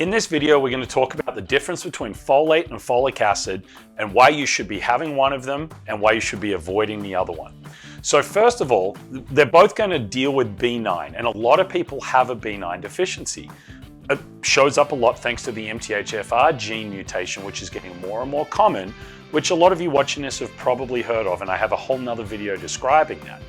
In this video, we're going to talk about the difference between folate and folic acid and why you should be having one of them and why you should be avoiding the other one. So first of all, they're both going to deal with B9, and a lot of people have a B9 deficiency. It shows up a lot thanks to the MTHFR gene mutation, which is getting more and more common, which a lot of you watching this have probably heard of, and I have a whole nother video describing that.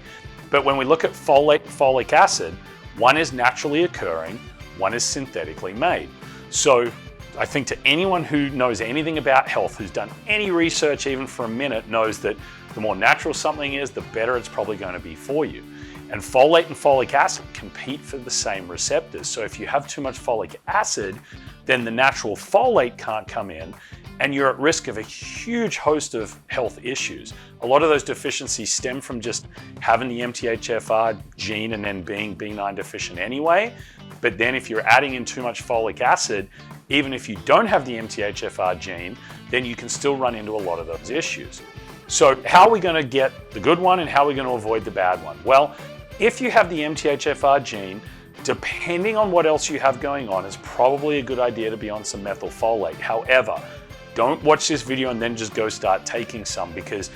But when we look at folate and folic acid, one is naturally occurring, one is synthetically made. So I think to anyone who knows anything about health, who's done any research even for a minute, knows that the more natural something is, the better it's probably going to be for you. And folate and folic acid compete for the same receptors. So if you have too much folic acid, then the natural folate can't come in, and you're at risk of a huge host of health issues. A lot of those deficiencies stem from just having the MTHFR gene and then being B9 deficient anyway. But then if you're adding in too much folic acid, even if you don't have the MTHFR gene, then you can still run into a lot of those issues. So how are we going to get the good one and how are we going to avoid the bad one? Well, if you have the MTHFR gene, depending on what else you have going on, it's probably a good idea to be on some methylfolate. However, don't watch this video and then just go start taking some, because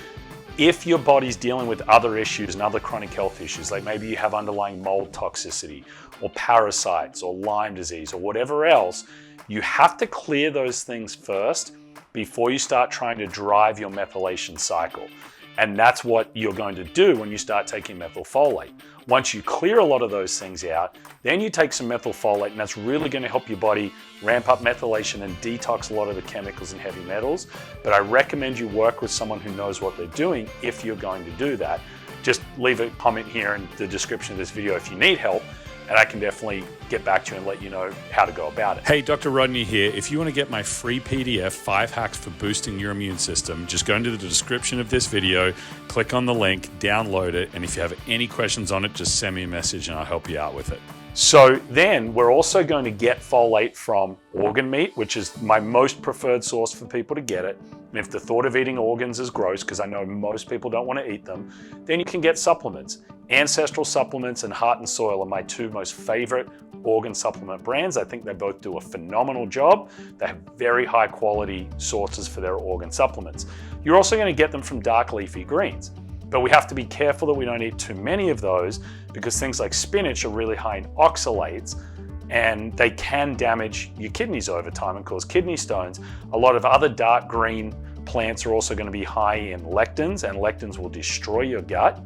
if your body's dealing with other issues and other chronic health issues, like maybe you have underlying mold toxicity or parasites or Lyme disease or whatever else, you have to clear those things first before you start trying to drive your methylation cycle. And that's what you're going to do when you start taking methylfolate. Once you clear a lot of those things out, then you take some methylfolate, and that's really going to help your body ramp up methylation and detox a lot of the chemicals and heavy metals. But I recommend you work with someone who knows what they're doing if you're going to do that. Just leave a comment here in the description of this video if you need help, and I can definitely get back to you and let you know how to go about it. Hey, Dr. Rodney here. If you want to get my free PDF, 5 hacks for boosting your immune system, just go into the description of this video, click on the link, download it, and if you have any questions on it, just send me a message and I'll help you out with it. So then we're also going to get folate from organ meat, which is my most preferred source for people to get it. And if the thought of eating organs is gross, because I know most people don't want to eat them, then you can get supplements. Ancestral Supplements and Heart and Soil are my two most favorite organ supplement brands. I think they both do a phenomenal job. They have very high quality sources for their organ supplements. You're also going to get them from dark leafy greens. But we have to be careful that we don't eat too many of those, because things like spinach are really high in oxalates and they can damage your kidneys over time and cause kidney stones. A lot of other dark green plants are also going to be high in lectins, and lectins will destroy your gut.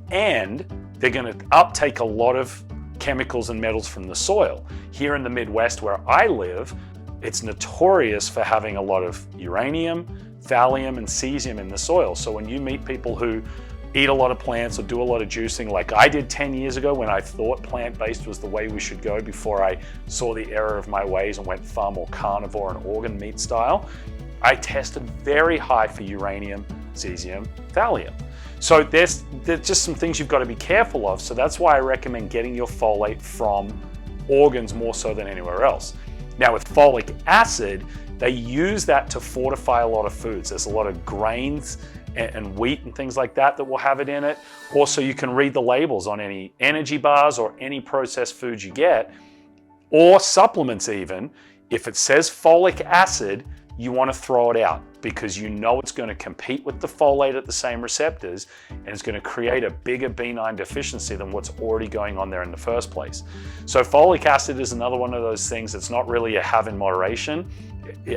And they're going to uptake a lot of chemicals and metals from the soil. Here in the Midwest where I live, it's notorious for having a lot of uranium, thallium, and cesium in the soil. So when you meet people who eat a lot of plants or do a lot of juicing, like I did 10 years ago when I thought plant-based was the way we should go before I saw the error of my ways and went far more carnivore and organ meat style, I tested very high for uranium, cesium, thallium. So there's just some things you've got to be careful of. So that's why I recommend getting your folate from organs more so than anywhere else. Now with folic acid, they use that to fortify a lot of foods. There's a lot of grains and wheat and things like that will have it in it. Also, you can read the labels on any energy bars or any processed foods you get, or supplements even. If it says folic acid, you want to throw it out, because you know it's going to compete with the folate at the same receptors, and it's going to create a bigger B9 deficiency than what's already going on there in the first place. So folic acid is another one of those things that's not really a have in moderation.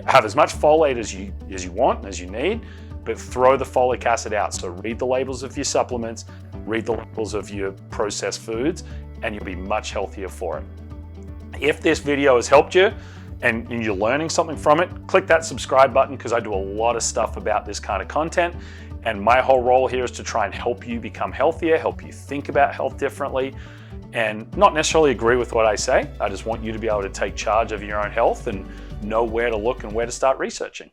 Have as much folate as you want and as you need, but throw the folic acid out. So read the labels of your supplements, read the labels of your processed foods, and you'll be much healthier for it. If this video has helped you, and you're learning something from it, click that subscribe button, because I do a lot of stuff about this kind of content. And my whole role here is to try and help you become healthier, help you think about health differently, and not necessarily agree with what I say. I just want you to be able to take charge of your own health and know where to look and where to start researching.